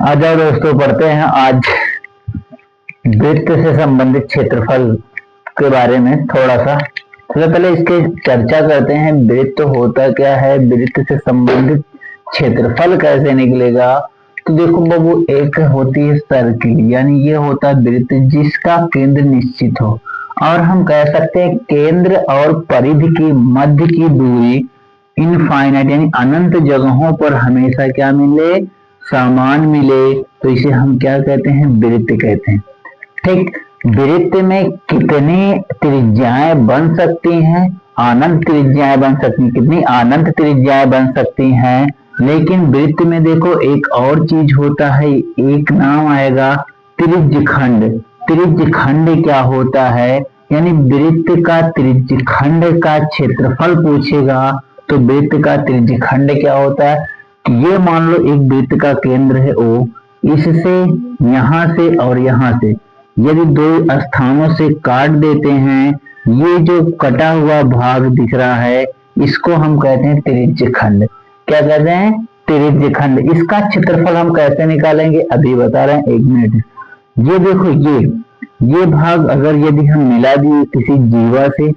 आ जाओ दोस्तों, पढ़ते हैं आज वृत्त से संबंधित क्षेत्रफल के बारे में थोड़ा सा। सबसे पहले इसके चर्चा करते हैं, वृत्त होता क्या है, वृत्त से संबंधित क्षेत्रफल कैसे निकलेगा। तो देखो बाबू, एक होती है सर्किल, यानी ये होता है वृत्त जिसका केंद्र निश्चित हो, और हम कह सकते हैं केंद्र और परिधि की मध्य की दूरी इनफाइनाइट यानी अनंत जगहों पर हमेशा क्या मिले, समान मिले, तो इसे हम क्या कहते हैं, वृत्त कहते हैं। ठीक, वृत्त में कितनी त्रिज्याएं बन सकती हैं, अनंत त्रिज्याएं बन सकती हैं। कितनी अनंत त्रिज्याएं बन सकती हैं। लेकिन वृत्त में देखो एक और चीज होता है, एक नाम आएगा त्रिज्यखंड। त्रिज्यखंड क्या होता है, यानी वृत्त का त्रिज्यखंड का क्षेत्रफल पूछेगा तो वृत्त का त्रिज्यखंड क्या होता है। ये मान लो एक वृत्त का केंद्र है O, इससे यहां से और यहां से यदि दो स्थानों से काट देते हैं, ये जो कटा हुआ भाग दिख रहा है इसको हम कहते हैं त्रिज्यखंड। क्या कहते हैं, त्रिज्यखंड। इसका क्षेत्रफल हम कैसे निकालेंगे अभी बता रहे हैं, 1 मिनट। ये देखो, ये भाग अगर यदि हम मिला दिए किसी जीवा से,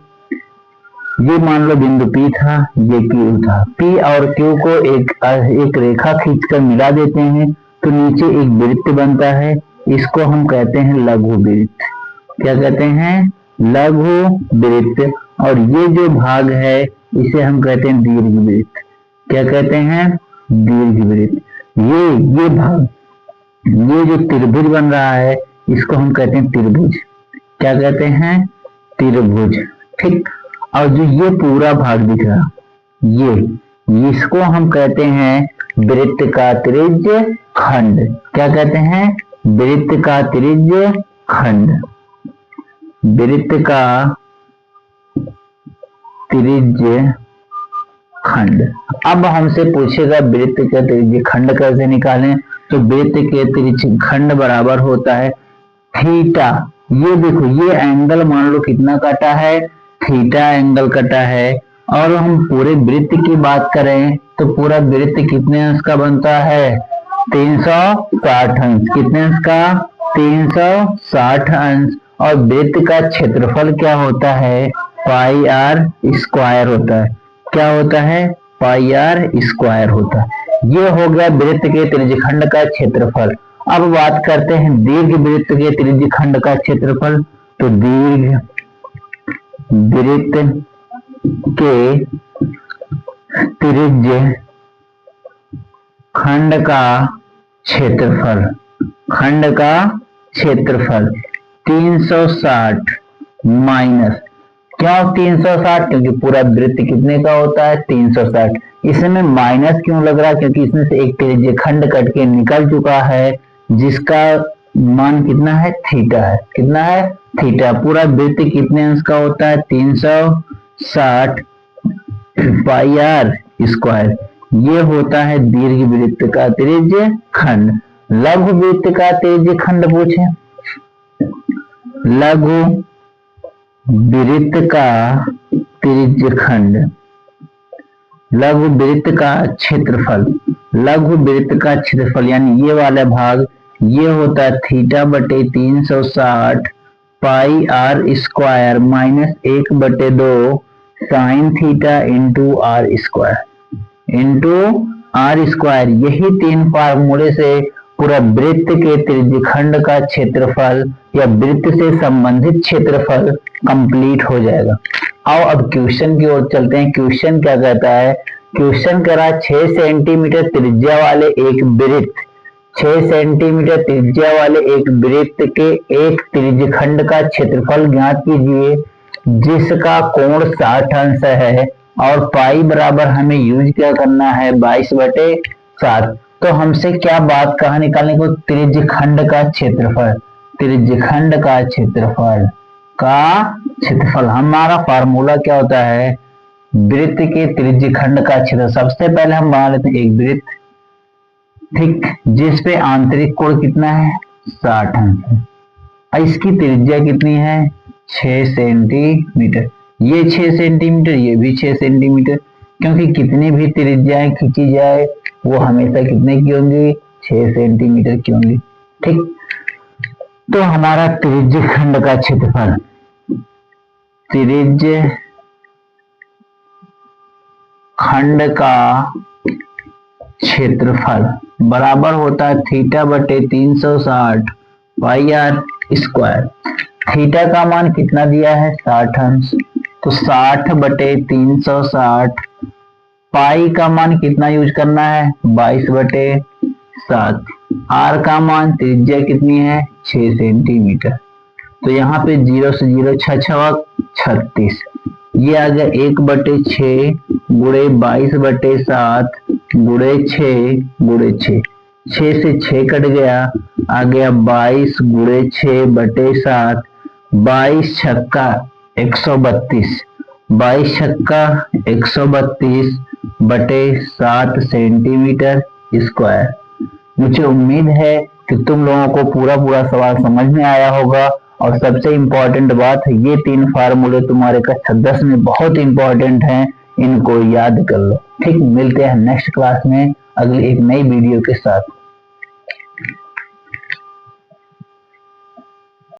ये मान लो बिंदु P था, ये Q था, P और Q को एक रेखा खींचकर मिला देते हैं तो नीचे एक वृत्त बनता है, इसको हम कहते हैं लघु वृत्त। क्या कहते हैं, लघु वृत्त। और ये जो भाग है इसे हम कहते हैं दीर्घ वृत्त। क्या कहते हैं, दीर्घ वृत्त। ये भाग, ये जो त्रिभुज बन रहा है इसको हम कहते हैं त्रिभुज। क्या कहते हैं, त्रिभुज। ठीक, और जो ये पूरा भाग दिख रहा, ये इसको हम कहते हैं वृत्त का त्रिज्य खंड। क्या कहते हैं, वृत्त का त्रिज्य खंड। वृत्त का त्रिज्य खंड। अब हमसे पूछेगा वृत्त का त्रिज्य खंड कैसे निकालें, तो वृत्त के त्रिज्य खंड बराबर होता है थीटा। ये देखो, ये एंगल मान लो कितना कटा है, थीटा एंगल कटा है। और हम पूरे वृत्त की बात करें तो पूरा वृत्त कितने अंश का बनता है, 360 अंश। कितने अंश का, 360 अंश। और वृत्त का क्षेत्रफल क्या होता है, पाई आर स्क्वायर होता है। क्या होता है, पाई आर स्क्वायर होता है। ये हो गया वृत्त के त्रिज्यखंड का क्षेत्रफल। अब बात करते हैं दीर्घ वृत्त के त्रिज्यखंड का क्षेत्रफल। तो दीर्घ वृत्त के त्रिज्य खंड का क्षेत्रफल, खंड का क्षेत्रफल 360 माइनस, क्यों 360, क्योंकि पूरा वृत्त कितने का होता है, 360। इसमें माइनस क्यों लग रहा है, क्योंकि इसमें से एक त्रिज्य खंड कट के निकल चुका है जिसका मान कितना है, थीटा है। कितना है, थीटा। पूरा वृत्त कितने अंश का होता है, 360 पाई आर स्क्वायर। ये होता है दीर्घ वृत्त का त्रिज्य खंड। लघु वृत्त का त्रिज्य खंड पूछे, लघु वृत्त का त्रिज्य खंड, लघु वृत्त का क्षेत्रफल। लघु वृत्त का क्षेत्रफल यानी ये वाला भाग, ये होता है थीटा बटे 360 pi r square minus 1/2 sine theta into r square. यही तीन फार्मूले से पूरा वृत्त के त्रिज्यखंड का क्षेत्रफल या वृत्त से संबंधित क्षेत्रफल कंप्लीट हो जाएगा। आओ अब क्वेश्चन की ओर चलते हैं। क्वेश्चन क्या कहता है, क्वेश्चन कह रहा है 6 सेंटीमीटर त्रिज्या वाले एक वृत्त, 6 सेंटीमीटर त्रिज्या वाले एक वृत्त के एक त्रिज्यखंड का क्षेत्रफल ज्ञात कीजिए जिसका कोण 60 अंश है और पाई बराबर हमें यूज क्या करना है, 22/7। तो हमसे क्या बात कहा निकालने को, त्रिज्यखंड का क्षेत्रफल। त्रिज्यखंड का क्षेत्रफल हमारा फार्मूला क्या होता है, वृत्त के त्रिज्यखंड का क्षेत्रफल। सबसे पहले हम बना लेते हैं एक वृत्त, ठीक, जिस पे आंतरिक कोण कितना है, 60 अंश है। इसकी त्रिज्या कितनी है, 6 सेंटीमीटर। ये 6 सेंटीमीटर, ये भी 6 सेंटीमीटर, क्योंकि कितनी भी त्रिज्याएं खींची जाए वो हमेशा कितने की होंगी, 6 सेंटीमीटर की होंगी। ठीक, तो हमारा त्रिज्य खंड का क्षेत्रफल, त्रिज्य खंड का क्षेत्रफल बराबर होता है थीटा बटे 360 पाई आर स्क्वायर। थीटा का मान कितना दिया है, 60 अंश, तो 60 बटे 360, पाई का मान कितना यूज करना है, 22 बटे 7, आर का मान त्रिज्या कितनी है, 6 सेंटीमीटर। तो यहाँ पे 0 से 0 छवा 36, ये आ गया 1 बटे 6 गुणे 22 बटे 7 गुणे 6 गुणे 6, 6 से 6 कट गया, आ गया 22 गुणे 6 बटे 7, 22 छक्का 132, 22 छक्का 132 बटे 7 सेंटीमीटर स्क्वायर। मुझे उम्मीद है कि तुम लोगों को पूरा सवाल समझ में आया होगा। और सबसे इम्पोर्टेंट बात है, ये 3 फार्मूले तुम्हारे कक्षा 10 में बहुत इंपॉर्टेंट हैं, इनको याद कर लो। ठीक, मिलते हैं नेक्स्ट क्लास में अगली एक नई वीडियो के साथ।